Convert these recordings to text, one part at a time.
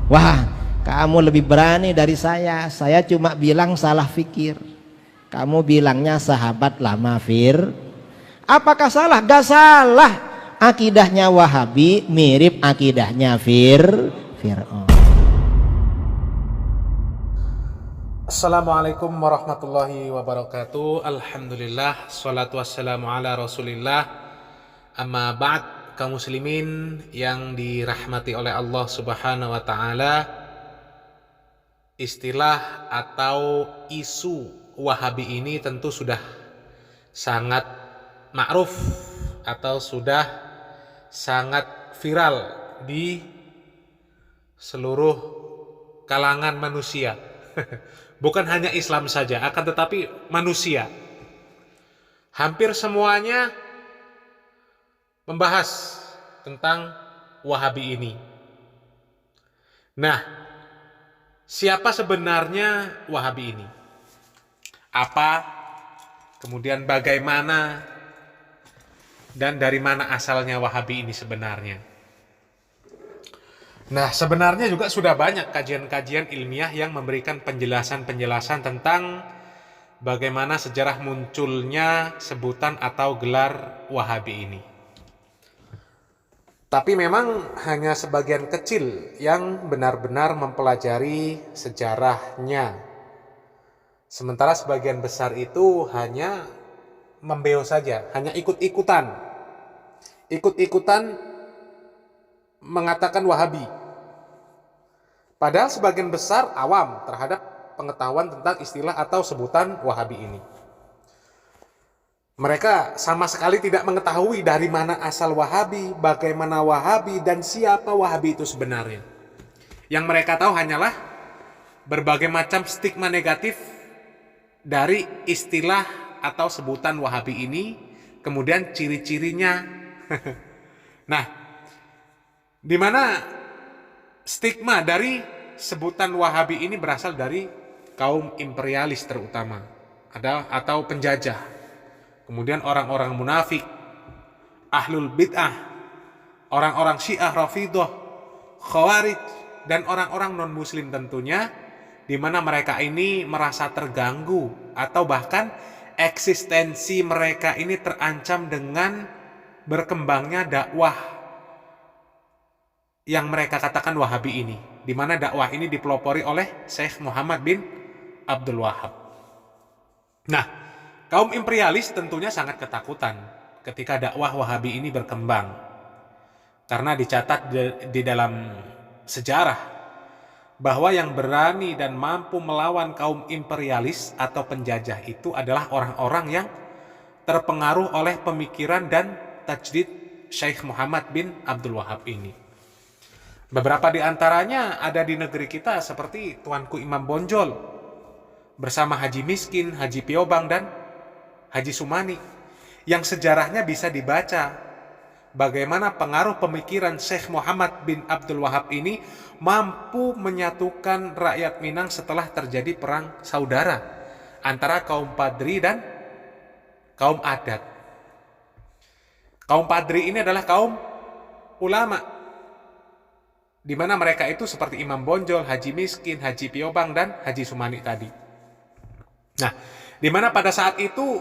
Wah, kamu lebih berani dari saya cuma bilang salah fikir, kamu bilangnya sahabat lama apakah salah? Gak salah. Akidahnya Wahabi mirip akidahnya Fir'aun. Assalamualaikum warahmatullahi wabarakatuh. Alhamdulillah, salatu wassalamu ala rasulillah. Amma ba'd, kaum muslimin yang dirahmati oleh Allah subhanahu wa ta'ala. Istilah atau isu Wahabi ini tentu sudah sangat ma'ruf atau sudah sangat viral di seluruh kalangan manusia. Bukan hanya Islam saja, akan tetapi manusia. Hampir semuanya membahas tentang Wahabi ini. Nah, siapa sebenarnya Wahabi ini? Apa, kemudian bagaimana, dan dari mana asalnya Wahabi ini sebenarnya? Nah, sebenarnya juga sudah banyak kajian-kajian ilmiah yang memberikan penjelasan-penjelasan tentang bagaimana sejarah munculnya sebutan atau gelar Wahabi ini. Tapi memang hanya sebagian kecil yang benar-benar mempelajari sejarahnya. Sementara sebagian besar itu hanya membeo saja, hanya ikut-ikutan. Ikut-ikutan mengatakan Wahabi. Padahal sebagian besar awam terhadap pengetahuan tentang istilah atau sebutan Wahabi ini. Mereka sama sekali tidak mengetahui dari mana asal Wahabi, bagaimana Wahabi, dan siapa Wahabi itu sebenarnya. Yang mereka tahu hanyalah berbagai macam stigma negatif dari istilah atau sebutan Wahabi ini, kemudian ciri-cirinya. Nah, di mana stigma dari sebutan Wahabi ini berasal dari kaum imperialis terutama, atau penjajah. Kemudian orang-orang munafik, ahlul bid'ah, orang-orang Syiah Rafidhah, Khawarij, dan orang-orang non-muslim tentunya, di mana mereka ini merasa terganggu atau bahkan eksistensi mereka ini terancam dengan berkembangnya dakwah yang mereka katakan Wahabi ini, di mana dakwah ini dipelopori oleh Syekh Muhammad bin Abdul Wahab. Nah, kaum imperialis tentunya sangat ketakutan ketika dakwah Wahabi ini berkembang, karena dicatat di dalam sejarah bahwa yang berani dan mampu melawan kaum imperialis atau penjajah itu adalah orang-orang yang terpengaruh oleh pemikiran dan tajdid Syekh Muhammad bin Abdul Wahab ini. Beberapa di antaranya ada di negeri kita seperti Tuanku Imam Bonjol bersama Haji Miskin, Haji Piobang, dan Haji Sumani, yang sejarahnya bisa dibaca bagaimana pengaruh pemikiran Syekh Muhammad bin Abdul Wahab ini mampu menyatukan rakyat Minang setelah terjadi perang saudara antara kaum Padri dan kaum adat. Kaum Padri ini adalah kaum ulama, di mana mereka itu seperti Imam Bonjol, Haji Miskin, Haji Piobang, dan Haji Sumani tadi. Nah, di mana pada saat itu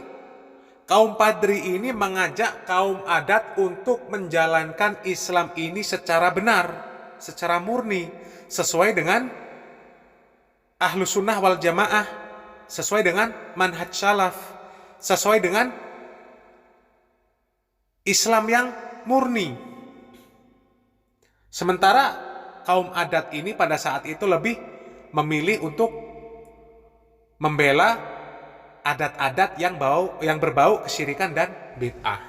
kaum Padri ini mengajak kaum adat untuk menjalankan Islam ini secara benar, secara murni, sesuai dengan Ahlus Sunnah wal Jamaah, sesuai dengan manhaj salaf, sesuai dengan Islam yang murni. Sementara kaum adat ini pada saat itu lebih memilih untuk membela adat-adat yang berbau kesyirikan dan bid'ah.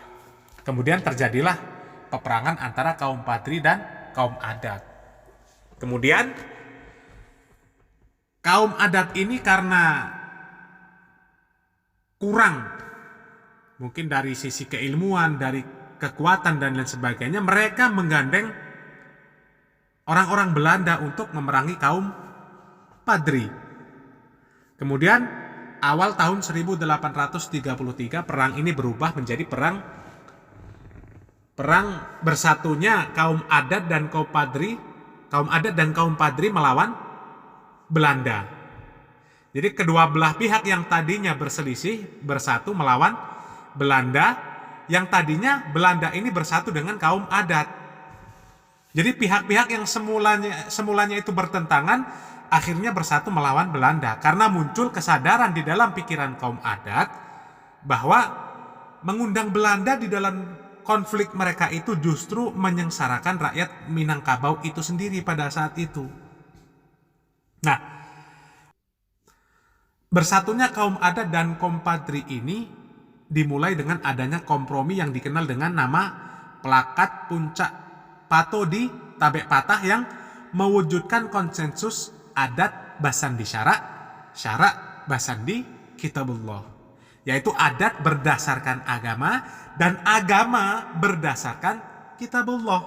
Kemudian terjadilah peperangan antara kaum Padri dan kaum adat. Kemudian kaum adat ini karena kurang mungkin dari sisi keilmuan, dari kekuatan dan lain sebagainya, mereka menggandeng orang-orang Belanda untuk memerangi kaum Padri. Kemudian awal tahun 1833 perang ini berubah menjadi perang bersatunya kaum adat dan kaum Padri kaum Adat dan kaum Padri melawan Belanda. Jadi kedua belah pihak yang tadinya berselisih bersatu melawan Belanda, yang tadinya Belanda ini bersatu dengan kaum Adat. Jadi pihak-pihak yang semulanya itu bertentangan akhirnya bersatu melawan Belanda karena muncul kesadaran di dalam pikiran kaum Adat bahwa mengundang Belanda di dalam konflik mereka itu justru menyengsarakan rakyat Minangkabau itu sendiri pada saat itu. Nah, bersatunya kaum Adat dan kaum Padri ini dimulai dengan adanya kompromi yang dikenal dengan nama Plakat Puncak Pato di Tabek Patah yang mewujudkan konsensus adat Basandi Syarak, Syarak Basandi Kitabullah, yaitu adat berdasarkan agama dan agama berdasarkan Kitabullah,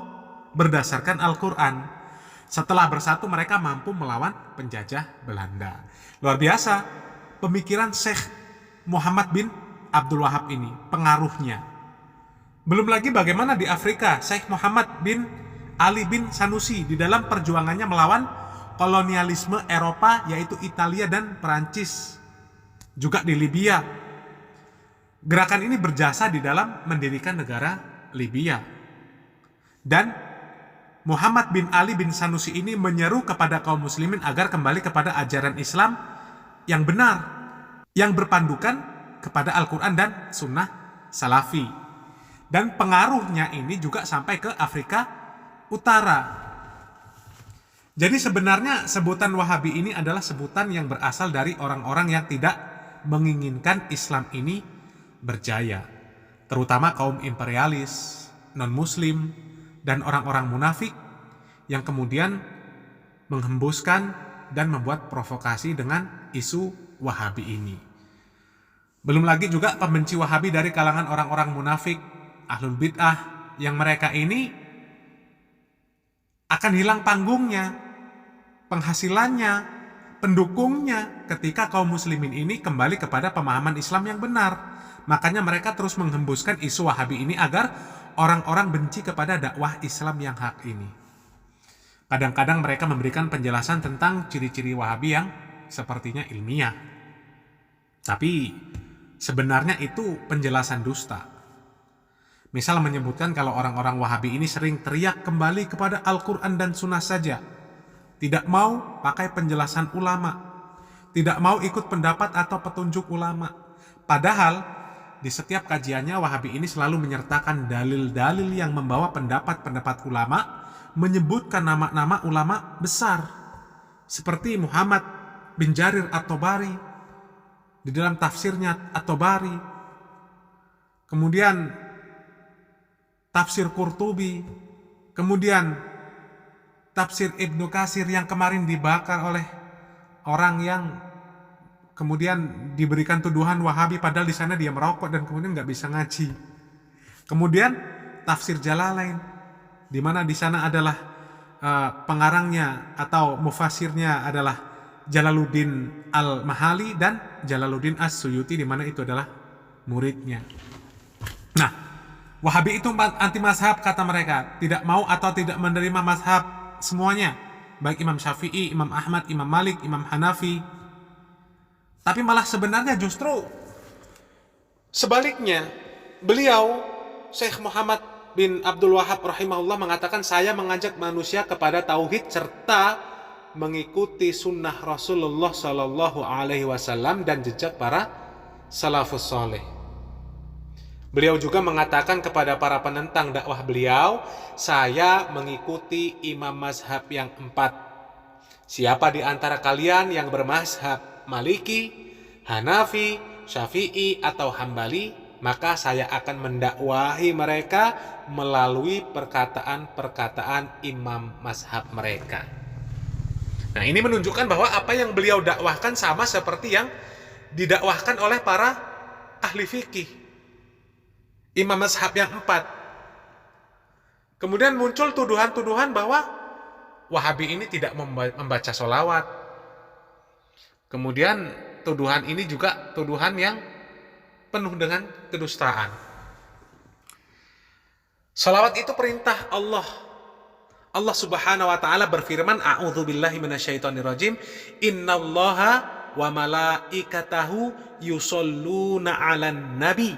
berdasarkan Al-Quran. Setelah bersatu mereka mampu melawan penjajah Belanda. Luar biasa pemikiran Syekh Muhammad bin Abdul Wahab ini, pengaruhnya. Belum lagi bagaimana di Afrika Syekh Muhammad bin Ali bin Sanusi di dalam perjuangannya melawan kolonialisme Eropa yaitu Italia dan Perancis. Juga di Libya. Gerakan ini berjasa di dalam mendirikan negara Libya. Dan Muhammad bin Ali bin Sanusi ini menyeru kepada kaum muslimin agar kembali kepada ajaran Islam yang benar, yang berpandukan kepada Al-Quran dan Sunnah Salafi. Dan pengaruhnya ini juga sampai ke Afrika Utara. Jadi sebenarnya sebutan Wahabi ini adalah sebutan yang berasal dari orang-orang yang tidak menginginkan Islam ini berjaya, terutama kaum imperialis, non-muslim, dan orang-orang munafik yang kemudian menghembuskan dan membuat provokasi dengan isu Wahabi ini. Belum lagi juga pembenci Wahabi dari kalangan orang-orang munafik, ahlul bid'ah, yang mereka ini akan hilang panggungnya, penghasilannya, pendukungnya ketika kaum muslimin ini kembali kepada pemahaman Islam yang benar. Makanya mereka terus menghembuskan isu Wahabi ini agar orang-orang benci kepada dakwah Islam yang hak ini. Kadang-kadang mereka memberikan penjelasan tentang ciri-ciri Wahabi yang sepertinya ilmiah. Tapi sebenarnya itu penjelasan dusta. Misal menyebutkan kalau orang-orang Wahabi ini sering teriak kembali kepada Al-Quran dan Sunnah saja. Tidak mau pakai penjelasan ulama. Tidak mau ikut pendapat atau petunjuk ulama. Padahal di setiap kajiannya Wahabi ini selalu menyertakan dalil-dalil yang membawa pendapat-pendapat ulama, menyebutkan nama-nama ulama besar seperti Muhammad bin Jarir At-Tabari di dalam tafsirnya At-Tabari, kemudian tafsir Qurtubi, kemudian tafsir Ibnu Katsir yang kemarin dibakar oleh orang yang kemudian diberikan tuduhan Wahabi padahal di sana dia merokok dan kemudian nggak bisa ngaji. Kemudian tafsir Jalalain, di mana di sana adalah pengarangnya atau mufasirnya adalah Jalaluddin Al-Mahali dan Jalaluddin As-Suyuti, di mana itu adalah muridnya. Nah, Wahabi itu anti mazhab kata mereka, tidak mau atau tidak menerima mazhab semuanya, baik Imam Syafi'i, Imam Ahmad, Imam Malik, Imam Hanafi. Tapi malah sebenarnya justru sebaliknya. Beliau, Syekh Muhammad bin Abdul Wahab rahimahullah mengatakan, saya mengajak manusia kepada tauhid serta mengikuti sunnah Rasulullah Sallallahu Alaihi Wasallam dan jejak para salafus soleh. Beliau juga mengatakan kepada para penentang dakwah beliau, saya mengikuti imam mazhab yang 4. Siapa di antara kalian yang bermazhab Maliki, Hanafi, Syafi'i atau Hambali, maka saya akan mendakwahi mereka melalui perkataan-perkataan imam mazhab mereka. Nah, ini menunjukkan bahwa apa yang beliau dakwahkan sama seperti yang didakwahkan oleh para ahli fikih, imam mazhab yang 4. Kemudian muncul tuduhan-tuduhan bahwa Wahabi ini tidak membaca sholawat. Kemudian tuduhan ini juga tuduhan yang penuh dengan kedustaan. Sholawat itu perintah Allah. Allah Subhanahu wa taala berfirman, a'udzubillahi minasyaitonirrajim, innallaha wa malaikatahu yusholluna 'alan nabi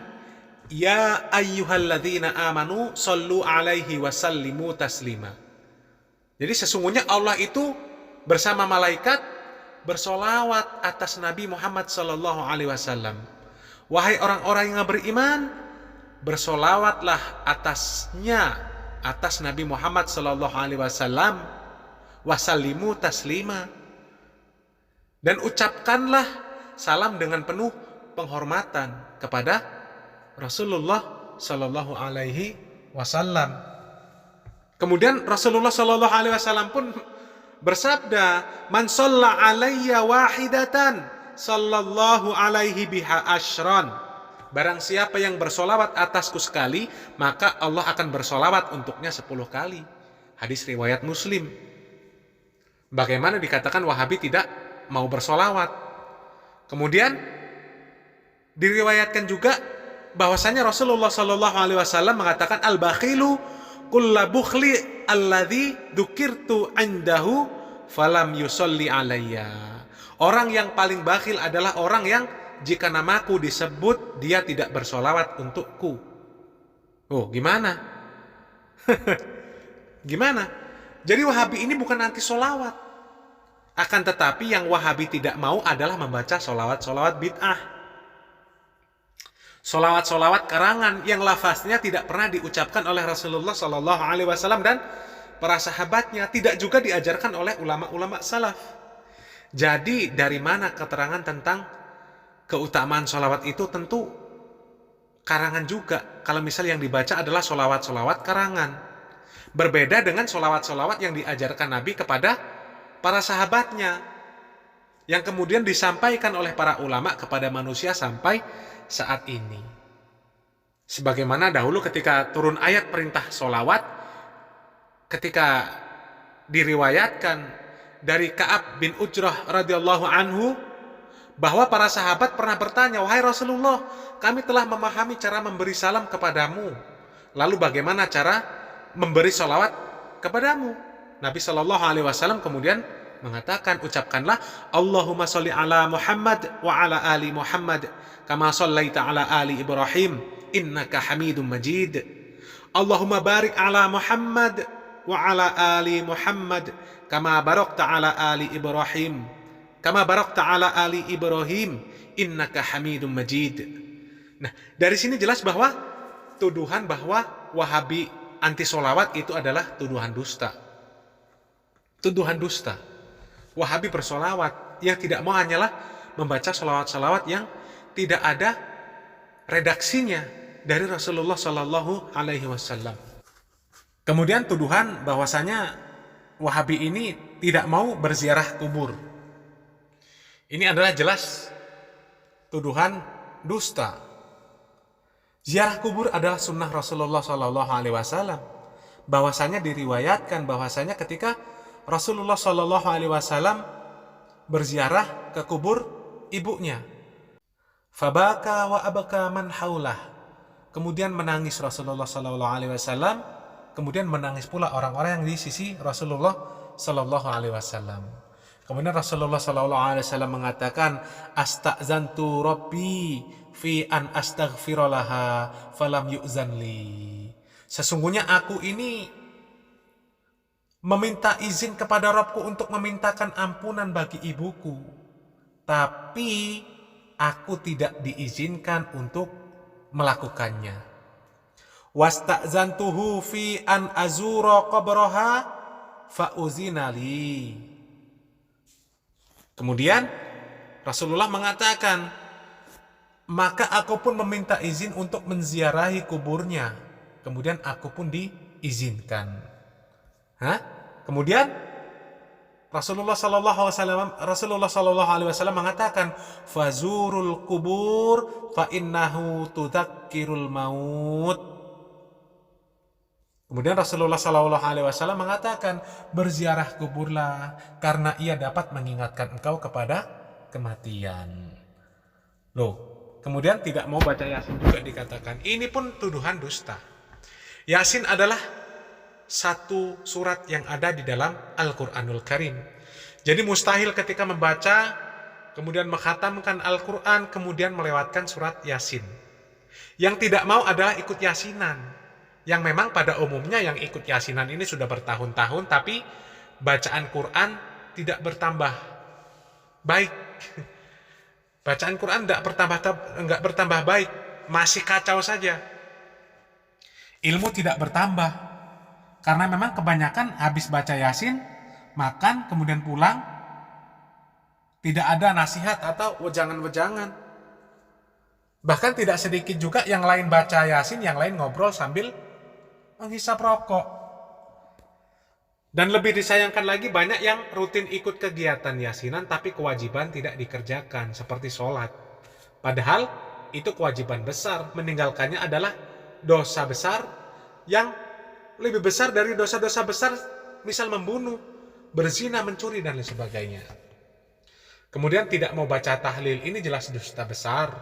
ya ayyuhalladzina amanu shollu 'alaihi wa sallimu taslima. Jadi sesungguhnya Allah itu bersama malaikat bersolawat atas Nabi Muhammad sallallahu alaihi wasallam. Wahai orang-orang yang beriman, bersolawatlah atasnya, atas Nabi Muhammad sallallahu alaihi wasallam, wasallimu taslima, dan ucapkanlah salam dengan penuh penghormatan kepada Rasulullah sallallahu alaihi wasallam. Kemudian Rasulullah sallallahu alaihi wasallam pun bersabda, "Man shalla alayya wahidatan sallallahu alaihi biha asyran." Barang siapa yang bersolawat atasku sekali, maka Allah akan bersolawat untuknya 10 kali. Hadis riwayat Muslim. Bagaimana dikatakan Wahabi tidak mau bersolawat? Kemudian diriwayatkan juga bahwasanya Rasulullah sallallahu alaihi wasallam mengatakan, al-bakhilu kulla bukhli alladhi dzukirtu indahu falam yusolli alayya. Orang yang paling bakhil adalah orang yang jika namaku disebut dia tidak bersolawat untukku. Oh, gimana? Gimana? Jadi Wahabi ini bukan anti solawat. Akan tetapi yang Wahabi tidak mau adalah membaca solawat-solawat bid'ah. Solawat-solawat karangan yang lafaznya tidak pernah diucapkan oleh Rasulullah Sallallahu Alaihi Wasallam dan para sahabatnya, tidak juga diajarkan oleh ulama-ulama salaf. Jadi dari mana keterangan tentang keutamaan solawat itu? Tentu karangan juga. Kalau misal yang dibaca adalah solawat-solawat karangan, berbeda dengan solawat-solawat yang diajarkan Nabi kepada para sahabatnya, yang kemudian disampaikan oleh para ulama kepada manusia sampai saat ini. Sebagaimana dahulu ketika turun ayat perintah solawat, ketika diriwayatkan dari Ka'ab bin Ujrah radhiyallahu anhu bahwa para sahabat pernah bertanya, "Wahai Rasulullah, kami telah memahami cara memberi salam kepadamu. Lalu bagaimana cara memberi solawat kepadamu?" Nabi Shallallahu Alaihi Wasallam kemudian mengatakan, ucapkanlah Allahumma sholli ala Muhammad wa ala ali Muhammad kama shallaita ala ali Ibrahim innaka Hamidum Majid. Allahumma barik ala Muhammad wa ala ali Muhammad kama barakta ala ali Ibrahim kama barakta ala ali Ibrahim innaka Hamidum Majid. Nah, dari sini jelas bahwa tuduhan bahwa Wahabi anti solawat itu adalah tuduhan dusta. Tuduhan dusta. Wahabi bersolawat, yang tidak mau hanyalah membaca solawat-solawat yang tidak ada redaksinya dari Rasulullah Sallallahu Alaihi Wasallam. Kemudian tuduhan bahwasanya Wahabi ini tidak mau berziarah kubur. Ini adalah jelas tuduhan dusta. Ziarah kubur adalah sunnah Rasulullah Sallallahu Alaihi Wasallam. Bahwasanya diriwayatkan bahwasanya ketika Rasulullah Shallallahu Alaihi Wasallam berziarah ke kubur ibunya, fabaka wa abaka man haulah, kemudian menangis Rasulullah Shallallahu Alaihi Wasallam, kemudian menangis pula orang-orang yang di sisi Rasulullah Shallallahu Alaihi Wasallam. Kemudian Rasulullah Shallallahu Alaihi Wasallam mengatakan, astazantu Rabbi fi an astaghfirolaha falam yu'zanli. Sesungguhnya aku ini meminta izin kepada Rabbku untuk memintakan ampunan bagi ibuku, tapi aku tidak diizinkan untuk melakukannya. Wasta'zantuhu fi an azura qabraha fa'uzinali. Kemudian Rasulullah mengatakan, maka aku pun meminta izin untuk menziarahi kuburnya, kemudian aku pun diizinkan. Kemudian Rasulullah Sallallahu Alaihi Wasallam mengatakan, fazurul kubur fa innahu tudzakkirul maut. Kemudian Rasulullah Sallallahu Alaihi Wasallam mengatakan, berziarah kuburlah karena ia dapat mengingatkan engkau kepada kematian. Loh, kemudian tidak mau baca Yasin juga dikatakan. Ini pun tuduhan dusta. Yasin adalah satu surat yang ada di dalam Al-Quranul Karim. Jadi mustahil ketika membaca, kemudian menghatamkan Al-Quran, kemudian melewatkan surat Yasin. Yang tidak mau adalah ikut yasinan. Yang memang pada umumnya yang ikut yasinan ini sudah bertahun-tahun, tapi bacaan Quran tidak bertambah baik. Bacaan Quran nggak bertambah baik, masih kacau saja. Ilmu tidak bertambah, karena memang kebanyakan habis baca Yasin, makan, kemudian pulang, tidak ada nasihat atau wejangan-wejangan. Bahkan tidak sedikit juga yang lain baca Yasin, yang lain ngobrol sambil menghisap rokok. Dan lebih disayangkan lagi, banyak yang rutin ikut kegiatan Yasinan tapi kewajiban tidak dikerjakan, seperti sholat. Padahal itu kewajiban besar, meninggalkannya adalah dosa besar yang lebih besar dari dosa-dosa besar, misal membunuh, berzina, mencuri, dan lain sebagainya. Kemudian tidak mau baca tahlil, ini jelas dosa besar.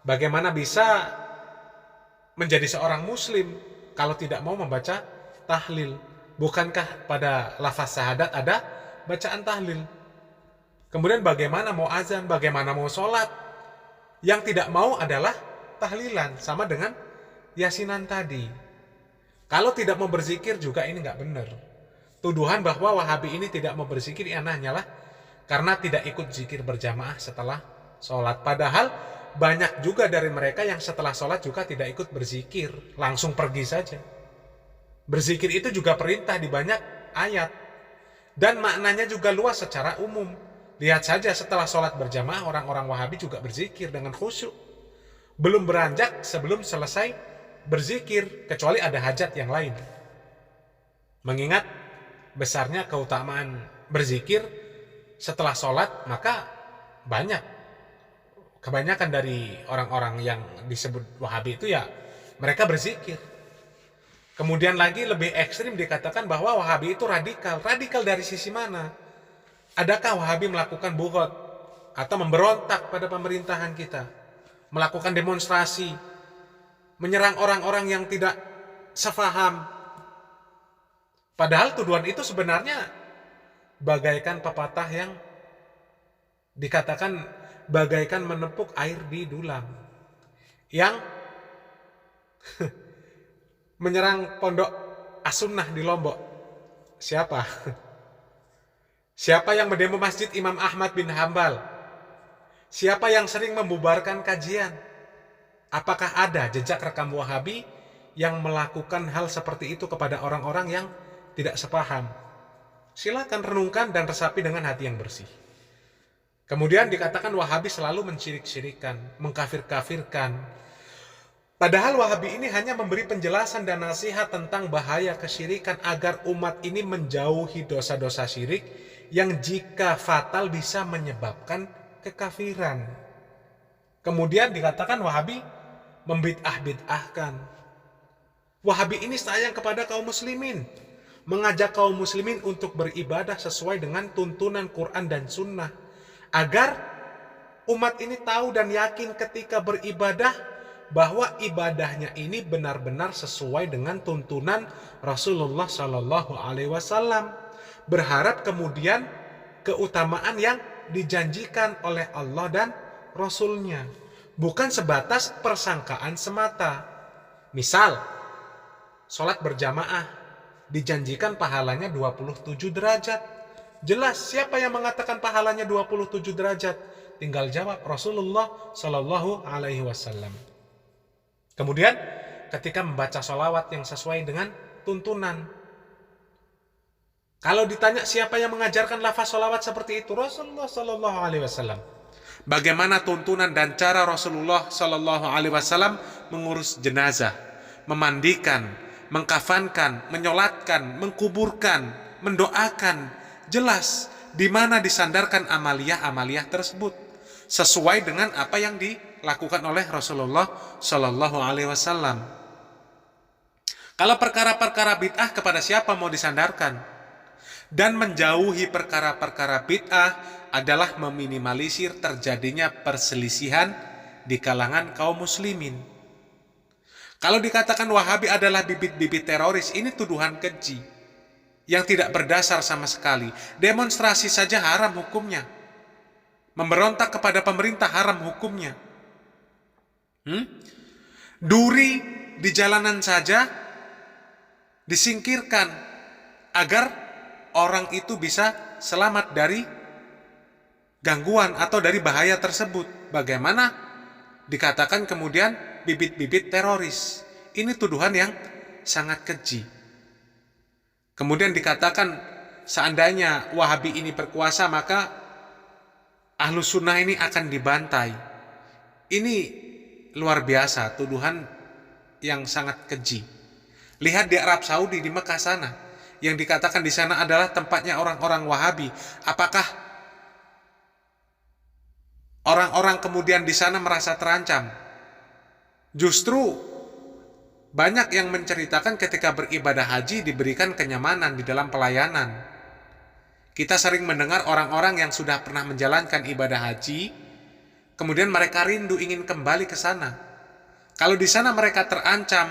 Bagaimana bisa menjadi seorang muslim kalau tidak mau membaca tahlil? Bukankah pada lafaz syahadat ada bacaan tahlil? Kemudian bagaimana mau azan, bagaimana mau sholat? Yang tidak mau adalah tahlilan, sama dengan yasinan tadi. Kalau tidak mau berzikir juga ini nggak benar. Tuduhan bahwa Wahabi ini tidak mau berzikir ini hanyalah karena tidak ikut zikir berjamaah setelah sholat. Padahal banyak juga dari mereka yang setelah sholat juga tidak ikut berzikir, langsung pergi saja. Berzikir itu juga perintah di banyak ayat. Dan maknanya juga luas secara umum. Lihat saja setelah sholat berjamaah, orang-orang Wahabi juga berzikir dengan khusyuk. Belum beranjak sebelum selesai berzikir, kecuali ada hajat yang lain. Mengingat besarnya keutamaan berzikir setelah sholat, maka kebanyakan dari orang-orang yang disebut Wahabi itu ya mereka berzikir. Kemudian lagi lebih ekstrim dikatakan bahwa Wahabi itu radikal. Radikal dari sisi mana? Adakah Wahabi melakukan bughod atau memberontak pada pemerintahan kita? Melakukan demonstrasi, menyerang orang-orang yang tidak sefaham. Padahal tuduhan itu sebenarnya bagaikan pepatah yang dikatakan bagaikan menepuk air di dulang. Yang menyerang pondok As-Sunnah di Lombok. Siapa? Siapa yang mendemo masjid Imam Ahmad bin Hambal? Siapa yang sering membubarkan kajian? Apakah ada jejak rekam Wahabi yang melakukan hal seperti itu kepada orang-orang yang tidak sepaham? Silakan renungkan dan resapi dengan hati yang bersih. Kemudian dikatakan Wahabi selalu mensirik-sirikan, mengkafir-kafirkan. Padahal Wahabi ini hanya memberi penjelasan dan nasihat tentang bahaya kesyirikan agar umat ini menjauhi dosa-dosa syirik yang jika fatal bisa menyebabkan kekafiran. Kemudian dikatakan Wahabi membid'ah-bid'ahkan. Wahabi ini sayang kepada kaum muslimin, mengajak kaum muslimin untuk beribadah sesuai dengan tuntunan Quran dan Sunnah, agar umat ini tahu dan yakin ketika beribadah bahwa ibadahnya ini benar-benar sesuai dengan tuntunan Rasulullah Shallallahu Alaihi Wasallam. Berharap kemudian keutamaan yang dijanjikan oleh Allah dan Rasulnya, bukan sebatas persangkaan semata. Misal, sholat berjamaah dijanjikan pahalanya 27 derajat. Jelas siapa yang mengatakan pahalanya 27 derajat? Tinggal jawab Rasulullah Shallallahu Alaihi Wasallam. Kemudian ketika membaca sholawat yang sesuai dengan tuntunan, kalau ditanya siapa yang mengajarkan lafaz sholawat seperti itu, Rasulullah Shallallahu Alaihi Wasallam. Bagaimana tuntunan dan cara Rasulullah Shallallahu Alaihi Wasallam mengurus jenazah, memandikan, mengkafankan, menyolatkan, mengkuburkan, mendoakan, jelas di mana disandarkan amaliyah-amaliyah tersebut sesuai dengan apa yang dilakukan oleh Rasulullah Shallallahu Alaihi Wasallam. Kalau perkara-perkara bid'ah kepada siapa mau disandarkan? Dan menjauhi perkara-perkara bid'ah adalah meminimalisir terjadinya perselisihan di kalangan kaum muslimin. Kalau dikatakan Wahabi adalah bibit-bibit teroris, ini tuduhan keji yang tidak berdasar sama sekali. Demonstrasi saja haram hukumnya. Memberontak kepada pemerintah haram hukumnya. Duri di jalanan saja disingkirkan agar orang itu bisa selamat dari gangguan atau dari bahaya tersebut. Bagaimana dikatakan kemudian bibit-bibit teroris? Ini tuduhan yang sangat keji. Kemudian dikatakan seandainya Wahabi ini berkuasa maka Ahlus Sunnah ini akan dibantai. Ini luar biasa, tuduhan yang sangat keji. Lihat di Arab Saudi, di Mekah sana, yang dikatakan di sana adalah tempatnya orang-orang Wahabi. Apakah orang-orang kemudian di sana merasa terancam? Justru banyak yang menceritakan ketika beribadah haji diberikan kenyamanan di dalam pelayanan. Kita sering mendengar orang-orang yang sudah pernah menjalankan ibadah haji, kemudian mereka rindu ingin kembali ke sana. Kalau di sana mereka terancam,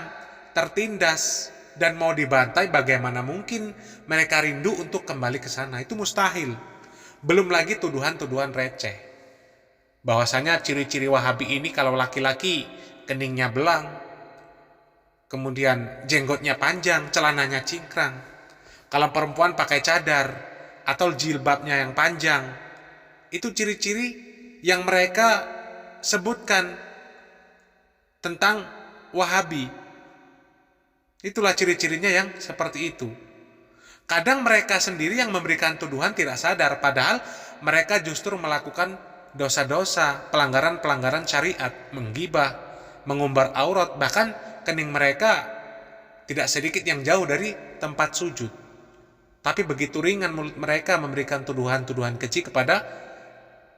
tertindas, dan mau dibantai, bagaimana mungkin mereka rindu untuk kembali ke sana? Itu mustahil. Belum lagi tuduhan-tuduhan receh. Bahwasanya ciri-ciri Wahabi ini kalau laki-laki keningnya belang, kemudian jenggotnya panjang, celananya cingkrang. Kalau perempuan pakai cadar atau jilbabnya yang panjang. Itu ciri-ciri yang mereka sebutkan tentang Wahabi. Itulah ciri-cirinya yang seperti itu. Kadang mereka sendiri yang memberikan tuduhan tidak sadar, padahal mereka justru melakukan dosa-dosa, pelanggaran-pelanggaran syariat, menggibah, mengumbar aurat, bahkan kening mereka tidak sedikit yang jauh dari tempat sujud. Tapi begitu ringan mulut mereka memberikan tuduhan-tuduhan keji kepada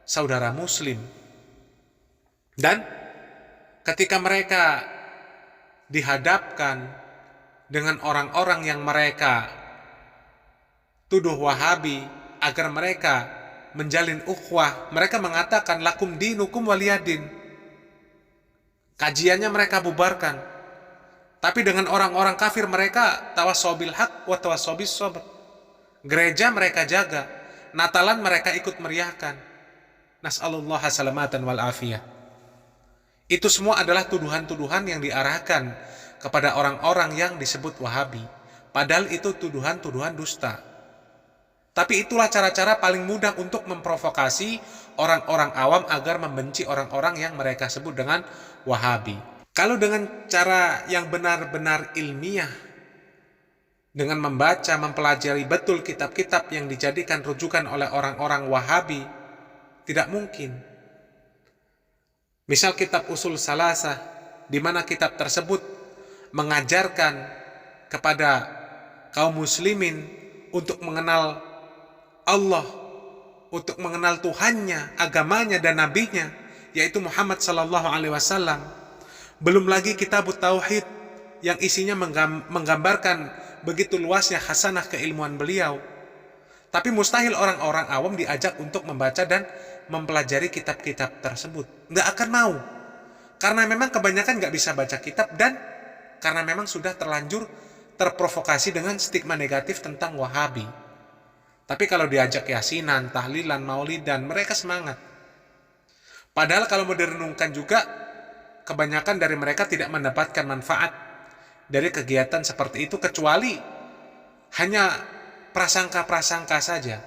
saudara muslim. Dan ketika mereka dihadapkan dengan orang-orang yang mereka tuduh Wahabi agar mereka menjalin ukhuwah, mereka mengatakan lakum dinukum waliyadin. Kajiannya mereka bubarkan. Tapi dengan orang-orang kafir mereka tawassobil haq wa tawassobis sabr. Gereja mereka jaga, Natalan mereka ikut meriahkan. Nas'alullah salamatan wal afiyah. Itu semua adalah tuduhan-tuduhan yang diarahkan kepada orang-orang yang disebut Wahabi. Padahal itu tuduhan-tuduhan dusta. Tapi itulah cara-cara paling mudah untuk memprovokasi orang-orang awam agar membenci orang-orang yang mereka sebut dengan Wahabi. Kalau dengan cara yang benar-benar ilmiah, dengan membaca, mempelajari betul kitab-kitab yang dijadikan rujukan oleh orang-orang Wahabi, tidak mungkin. Misal kitab Usul Salasah, di mana kitab tersebut mengajarkan kepada kaum muslimin untuk mengenal Allah, untuk mengenal Tuhannya, agamanya dan nabinya, yaitu Muhammad sallallahu alaihi wasallam. Belum lagi kitab Tauhid yang isinya menggambarkan begitu luasnya khasanah keilmuan beliau. Tapi mustahil orang-orang awam diajak untuk membaca dan mempelajari kitab-kitab tersebut. Nggak akan mau. Karena memang kebanyakan nggak bisa baca kitab dan karena memang sudah terlanjur terprovokasi dengan stigma negatif tentang Wahabi. Tapi kalau diajak yasinan, tahlilan, maulidan, mereka semangat. Padahal kalau mau direnungkan juga, kebanyakan dari mereka tidak mendapatkan manfaat dari kegiatan seperti itu, kecuali hanya prasangka-prasangka saja.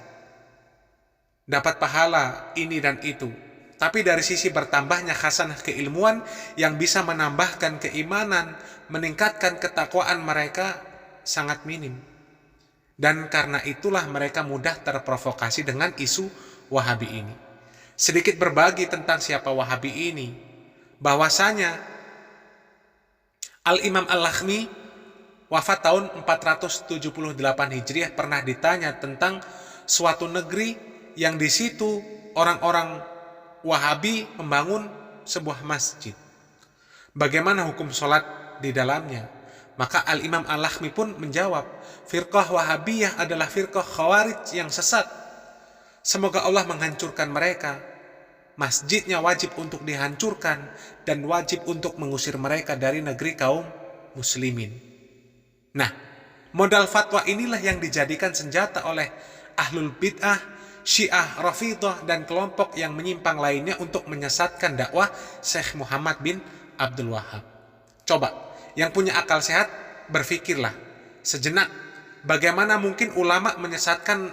Dapat pahala ini dan itu. Tapi dari sisi bertambahnya khasanah keilmuan yang bisa menambahkan keimanan, meningkatkan ketakwaan mereka sangat minim. Dan karena itulah mereka mudah terprovokasi dengan isu Wahabi ini. Sedikit berbagi tentang siapa Wahabi ini. Bahwasanya Al-Imam Al-Lakhmi wafat tahun 478 Hijriah pernah ditanya tentang suatu negeri yang di situ orang-orang Wahabi membangun sebuah masjid. Bagaimana hukum sholat di dalamnya? Maka Al-Imam Al-Lakhmi pun menjawab, firqah Wahabiyah adalah firqah Khawarij yang sesat. Semoga Allah menghancurkan mereka. masjidnya wajib untuk dihancurkan, dan wajib untuk mengusir mereka dari negeri kaum muslimin. Nah, modal fatwa inilah yang dijadikan senjata oleh ahlul bid'ah, Syiah, Rafidhah, dan kelompok yang menyimpang lainnya untuk menyesatkan dakwah Syekh Muhammad bin Abdul Wahab. Coba, yang punya akal sehat, berpikirlah sejenak, bagaimana mungkin ulama menyesatkan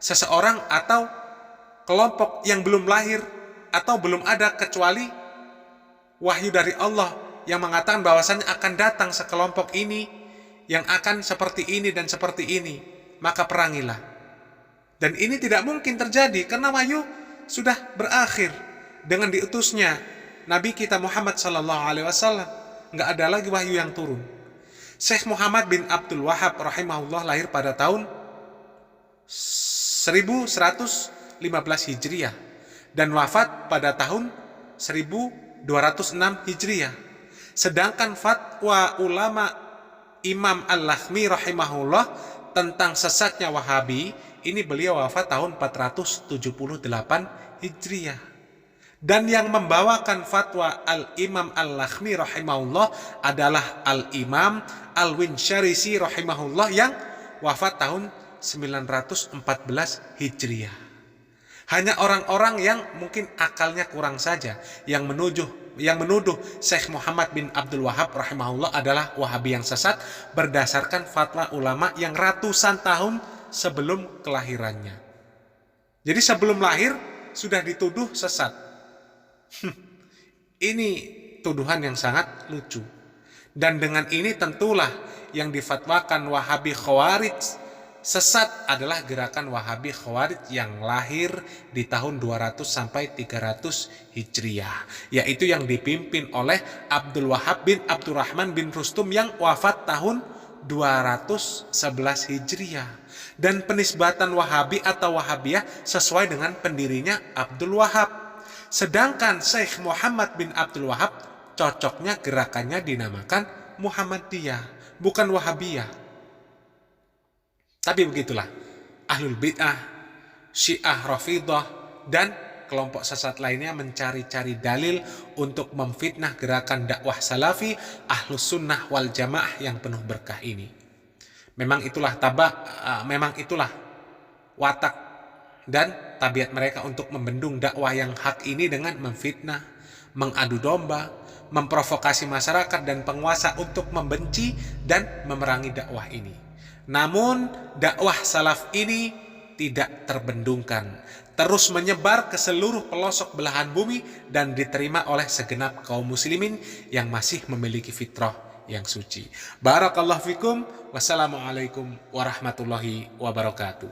seseorang atau kelompok yang belum lahir atau belum ada kecuali wahyu dari Allah yang mengatakan bahwasannya akan datang sekelompok ini yang akan seperti ini dan seperti ini, maka perangilah. Dan ini tidak mungkin terjadi karena wahyu sudah berakhir dengan diutusnya Nabi kita Muhammad SAW. Nggak ada lagi wahyu yang turun. Syekh Muhammad bin Abdul Wahab rahimahullah lahir pada tahun 1115 Hijriah dan wafat pada tahun 1206 Hijriah. Sedangkan fatwa ulama Imam Al-Lakhmi rahimahullah tentang sesatnya Wahabi, ini beliau wafat tahun 478 Hijriah. Dan yang membawakan fatwa Al-Imam Al-Lakhmi rahimahullah adalah Al-Imam Al-Winsharisi rahimahullah yang wafat tahun 914 Hijriah. Hanya orang-orang yang mungkin akalnya kurang saja yang menuduh Syekh Muhammad bin Abdul Wahab rahimahullah adalah Wahabi yang sesat berdasarkan fatwa ulama yang ratusan tahun sebelum kelahirannya. Jadi sebelum lahir sudah dituduh sesat. Ini tuduhan yang sangat lucu. Dan dengan ini tentulah yang difatwakan Wahabi Khawarij sesat adalah gerakan Wahabi Khawarij yang lahir di tahun 200 sampai 300 Hijriah, yaitu yang dipimpin oleh Abdul Wahab bin Abdurrahman bin Rustum yang wafat tahun 211 Hijriah. Dan penisbatan Wahabi atau Wahabiyah sesuai dengan pendirinya Abdul Wahab. Sedangkan Syekh Muhammad bin Abdul Wahab cocoknya gerakannya dinamakan Muhammadiyah, bukan Wahabiyah. Tapi begitulah, ahlul bid'ah, Syiah, Rafidhah, dan kelompok sesat lainnya mencari-cari dalil untuk memfitnah gerakan dakwah salafi, ahlus sunnah wal jamaah yang penuh berkah ini. Memang itulah watak dan tabiat mereka untuk membendung dakwah yang hak ini dengan memfitnah, mengadu domba, memprovokasi masyarakat dan penguasa untuk membenci dan memerangi dakwah ini. Namun dakwah salaf ini tidak terbendungkan, terus menyebar ke seluruh pelosok belahan bumi dan diterima oleh segenap kaum muslimin yang masih memiliki fitrah yang suci. Barakallahu fikum. Wassalamualaikum warahmatullahi wabarakatuh.